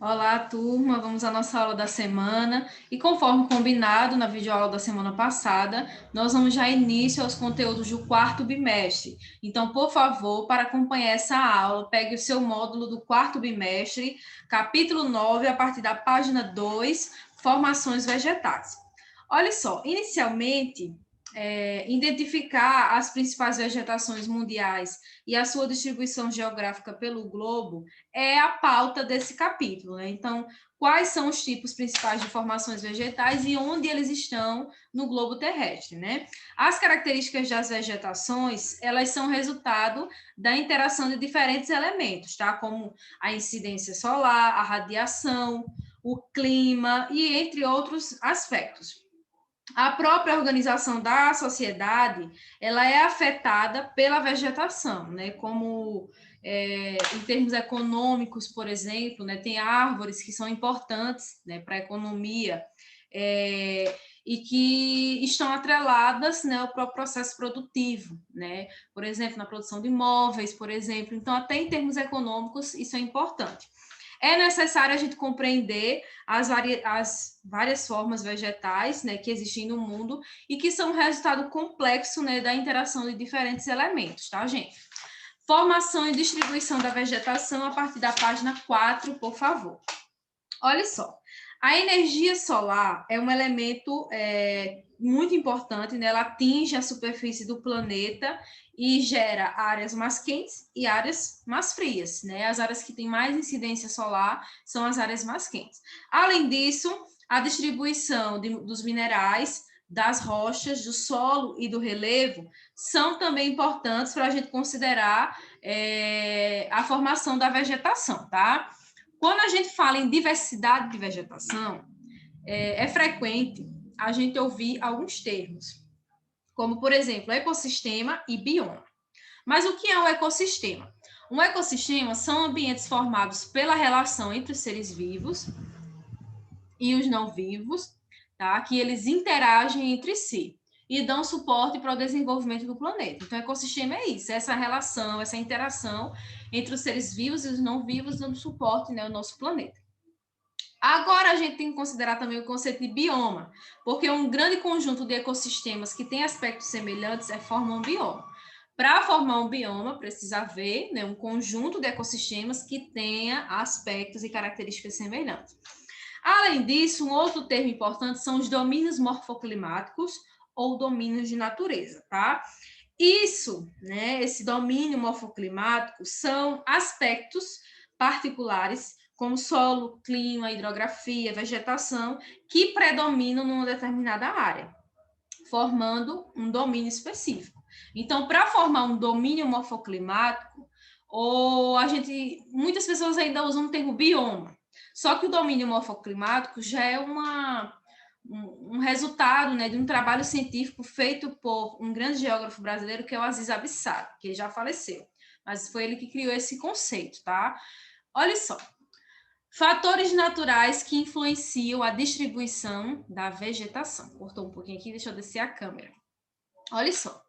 Olá, turma. Vamos à nossa aula da semana. E conforme combinado na videoaula da semana passada, nós vamos já início aos conteúdos do quarto bimestre. Então, por favor, para acompanhar essa aula, pegue o seu módulo do quarto bimestre, capítulo 9, a partir da página 2, Formações Vegetais. Olha só, inicialmente, identificar as principais vegetações mundiais e a sua distribuição geográfica pelo globo é a pauta desse capítulo, né? Então, quais são os tipos principais de formações vegetais e onde eles estão no globo terrestre, né? As características das vegetações, elas são resultado da interação de diferentes elementos, tá? Como a incidência solar, a radiação, o clima e entre outros aspectos. A própria organização da sociedade, ela é afetada pela vegetação, né? Como em termos econômicos, por exemplo, né? Tem árvores que são importantes, né, para a economia e que estão atreladas, né, ao próprio processo produtivo, né? Por exemplo, na produção de móveis, por exemplo. Então, até em termos econômicos, isso é importante. É necessário a gente compreender as várias formas vegetais, né, que existem no mundo e que são resultado complexo, né, da interação de diferentes elementos, tá, gente? Formação e distribuição da vegetação a partir da página 4, por favor. Olha só, a energia solar é um elemento muito importante, né? Ela atinge a superfície do planeta e gera áreas mais quentes e áreas mais frias, né? As áreas que têm mais incidência solar são as áreas mais quentes. Além disso, a distribuição dos minerais, das rochas, do solo e do relevo são também importantes para a gente considerar a formação da vegetação, tá? Quando a gente fala em diversidade de vegetação, é frequente a gente ouvir alguns termos, como, por exemplo, ecossistema e bioma. Mas o que é um ecossistema? Um ecossistema são ambientes formados pela relação entre os seres vivos e os não vivos, tá? Que eles interagem entre si e dão suporte para o desenvolvimento do planeta. Então, ecossistema é isso, essa relação, essa interação entre os seres vivos e os não vivos dando suporte, né, ao nosso planeta. Agora a gente tem que considerar também o conceito de bioma, porque um grande conjunto de ecossistemas que tem aspectos semelhantes forma um bioma. Para formar um bioma, precisa haver, né, um conjunto de ecossistemas que tenha aspectos e características semelhantes. Além disso, um outro termo importante são os domínios morfoclimáticos ou domínios de natureza, tá? Isso, né, esse domínio morfoclimático são aspectos particulares como solo, clima, hidrografia, vegetação, que predominam numa determinada área, formando um domínio específico. Então, para formar um domínio morfoclimático, muitas pessoas ainda usam o termo bioma. Só que o domínio morfoclimático já é um resultado, né, de um trabalho científico feito por um grande geógrafo brasileiro, que é o Aziz Abissado, que já faleceu. Mas foi ele que criou esse conceito, tá? Olha só. Fatores naturais que influenciam a distribuição da vegetação. Cortou um pouquinho aqui, deixa eu descer a câmera. Olha só.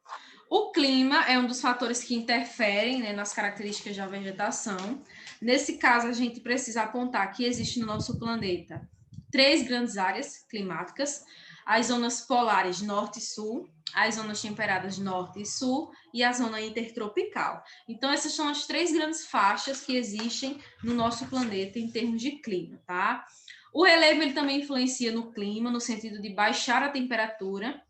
O clima é um dos fatores que interferem, né, nas características da vegetação. Nesse caso, a gente precisa apontar que existe no nosso planeta 3 grandes áreas climáticas: as zonas polares norte e sul, as zonas temperadas norte e sul e a zona intertropical. Então, essas são as 3 grandes faixas que existem no nosso planeta em termos de clima, tá? O relevo ele também influencia no clima, no sentido de baixar a temperatura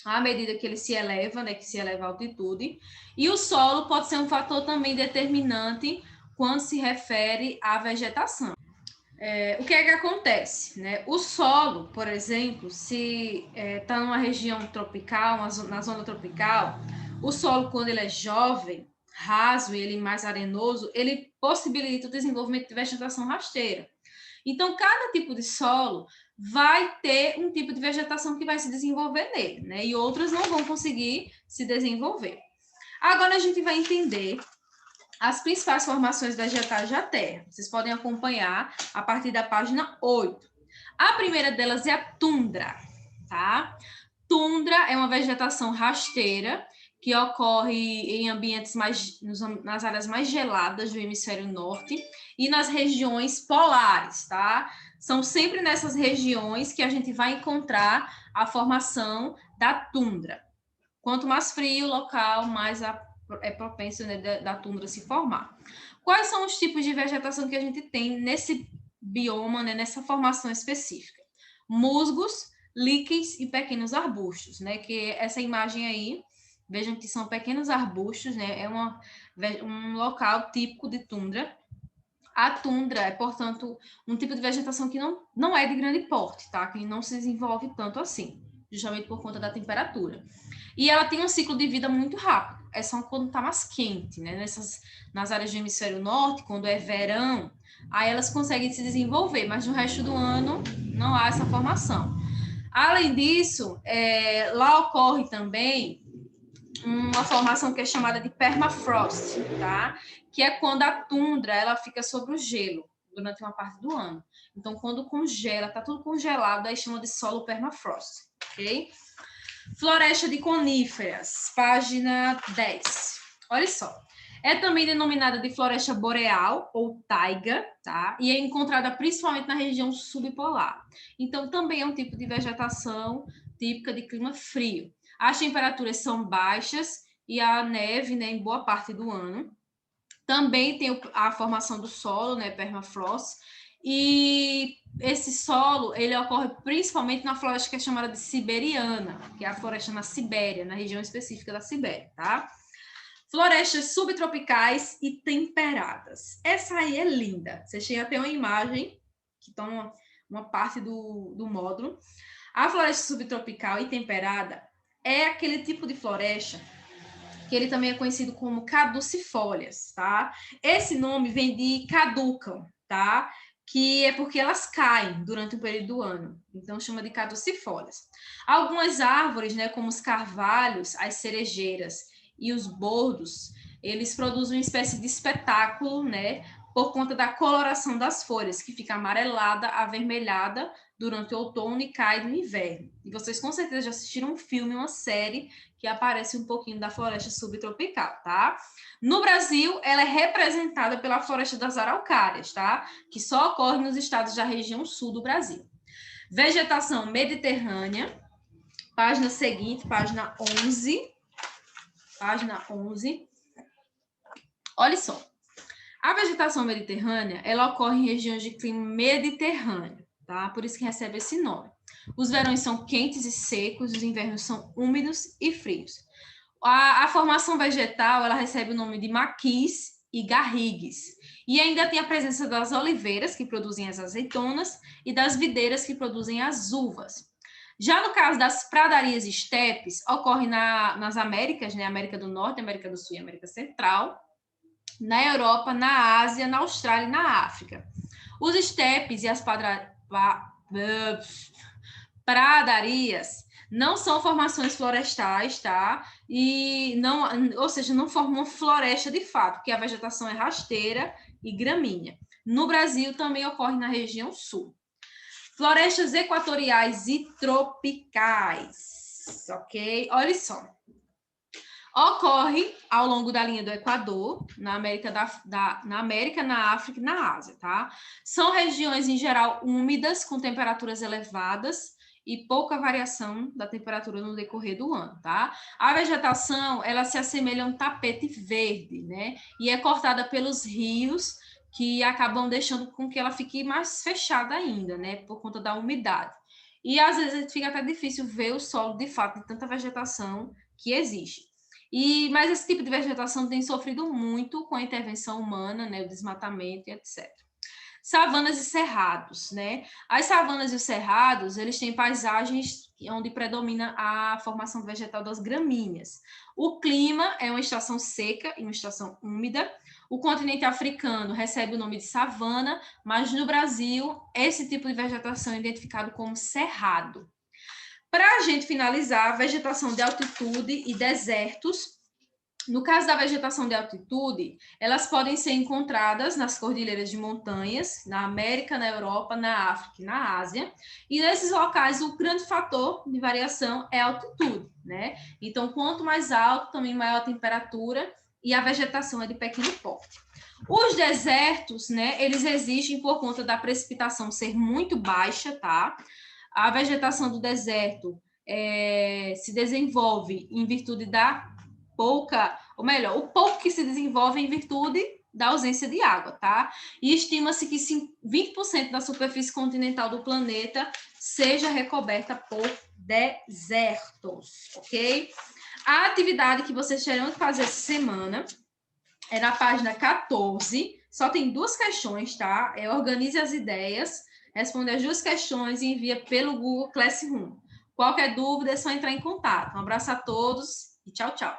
à medida que ele se eleva, né, que se eleva a altitude. E o solo pode ser um fator também determinante quando se refere à vegetação. O que é que acontece? Né? O solo, por exemplo, se está numa região tropical, na zona tropical, o solo, quando ele é jovem, raso e ele mais arenoso, ele possibilita o desenvolvimento de vegetação rasteira. Então, cada tipo de solo vai ter um tipo de vegetação que vai se desenvolver nele, né? E outras não vão conseguir se desenvolver. Agora a gente vai entender as principais formações vegetais da Terra. Vocês podem acompanhar a partir da página 8. A primeira delas é a tundra, tá? Tundra é uma vegetação rasteira que ocorre em ambientes nas áreas mais geladas do hemisfério norte e nas regiões polares, tá? São sempre nessas regiões que a gente vai encontrar a formação da tundra. Quanto mais frio o local, mais é propenso, né, da tundra se formar. Quais são os tipos de vegetação que a gente tem nesse bioma, né, nessa formação específica? Musgos, líquens e pequenos arbustos, né? Que essa imagem aí, vejam que são pequenos arbustos, né? É um local típico de tundra. A tundra é, portanto, um tipo de vegetação que não é de grande porte, tá? Que não se desenvolve tanto assim, justamente por conta da temperatura. E ela tem um ciclo de vida muito rápido. É só quando está mais quente, né? Nas áreas do hemisfério norte, quando é verão, aí elas conseguem se desenvolver, mas no resto do ano não há essa formação. Além disso, lá ocorre também uma formação que é chamada de permafrost, tá? Que é quando a tundra ela fica sobre o gelo durante uma parte do ano. Então, quando congela, tá tudo congelado, aí chama de solo permafrost, ok? Floresta de coníferas, página 10. Olha só. É também denominada de floresta boreal ou taiga, tá? E é encontrada principalmente na região subpolar. Então, também é um tipo de vegetação típica de clima frio. As temperaturas são baixas e há neve, né, em boa parte do ano. Também tem a formação do solo, né, permafrost, e esse solo, ele ocorre principalmente na floresta que é chamada de siberiana, que é a floresta na Sibéria, na região específica da Sibéria, tá? Florestas subtropicais e temperadas. Essa aí é linda. Você chega a ter uma imagem, que toma uma parte do módulo. A floresta subtropical e temperada é aquele tipo de floresta que ele também é conhecido como caducifólias, tá? Esse nome vem de caducam, tá? Que é porque elas caem durante o período do ano. Então, chama de caducifólias. Algumas árvores, né, como os carvalhos, as cerejeiras e os bordos, eles produzem uma espécie de espetáculo, né, por conta da coloração das folhas, que fica amarelada, avermelhada durante o outono e cai no inverno. E vocês com certeza já assistiram um filme, uma série que aparece um pouquinho da floresta subtropical, tá? No Brasil, ela é representada pela floresta das araucárias, tá? Que só ocorre nos estados da região sul do Brasil. Vegetação mediterrânea, página seguinte, página 11. Página 11. Olha só. A vegetação mediterrânea, ela ocorre em regiões de clima mediterrâneo, tá? Por isso que recebe esse nome. Os verões são quentes e secos, os invernos são úmidos e frios. A formação vegetal, ela recebe o nome de maquis e garrigues. E ainda tem a presença das oliveiras, que produzem as azeitonas, e das videiras, que produzem as uvas. Já no caso das pradarias e estepes, ocorre nas Américas, né? América do Norte, América do Sul e América Central, na Europa, na Ásia, na Austrália e na África. Os estepes e as pradarias não são formações florestais, tá? E não, ou seja, não formam uma floresta de fato, porque a vegetação é rasteira e gramínea. No Brasil também ocorre na região sul. Florestas equatoriais e tropicais, ok? Olha só. Ocorre ao longo da linha do Equador, na América, na África e na Ásia, tá? São regiões, em geral, úmidas, com temperaturas elevadas e pouca variação da temperatura no decorrer do ano, tá? A vegetação, ela se assemelha a um tapete verde, né? E é cortada pelos rios, que acabam deixando com que ela fique mais fechada ainda, né? Por conta da umidade. E, às vezes, fica até difícil ver o solo, de fato, de tanta vegetação que existe. Mas esse tipo de vegetação tem sofrido muito com a intervenção humana, né, o desmatamento e etc. Savanas e cerrados, né? As savanas e os cerrados, eles têm paisagens onde predomina a formação vegetal das gramíneas. O clima é uma estação seca e uma estação úmida. O continente africano recebe o nome de savana, mas no Brasil, esse tipo de vegetação é identificado como cerrado. Para a gente finalizar, vegetação de altitude e desertos, No caso da vegetação de altitude, elas podem ser encontradas nas cordilheiras de montanhas, na América, na Europa, na África e na Ásia. E nesses locais, o grande fator de variação é a altitude, né? Então, quanto mais alto, também maior a temperatura e a vegetação é de pequeno porte. Os desertos, né, eles existem por conta da precipitação ser muito baixa, tá? A vegetação do deserto se desenvolve em virtude da pouca, ou melhor, o pouco que se desenvolve em virtude da ausência de água, tá? E estima-se que 20% da superfície continental do planeta seja recoberta por desertos, ok? A atividade que vocês terão que fazer essa semana é na página 14, só tem 2 questões, tá? Organize as ideias, responde as 2 questões e envia pelo Google Classroom. Qualquer dúvida é só entrar em contato. Um abraço a todos e tchau, tchau.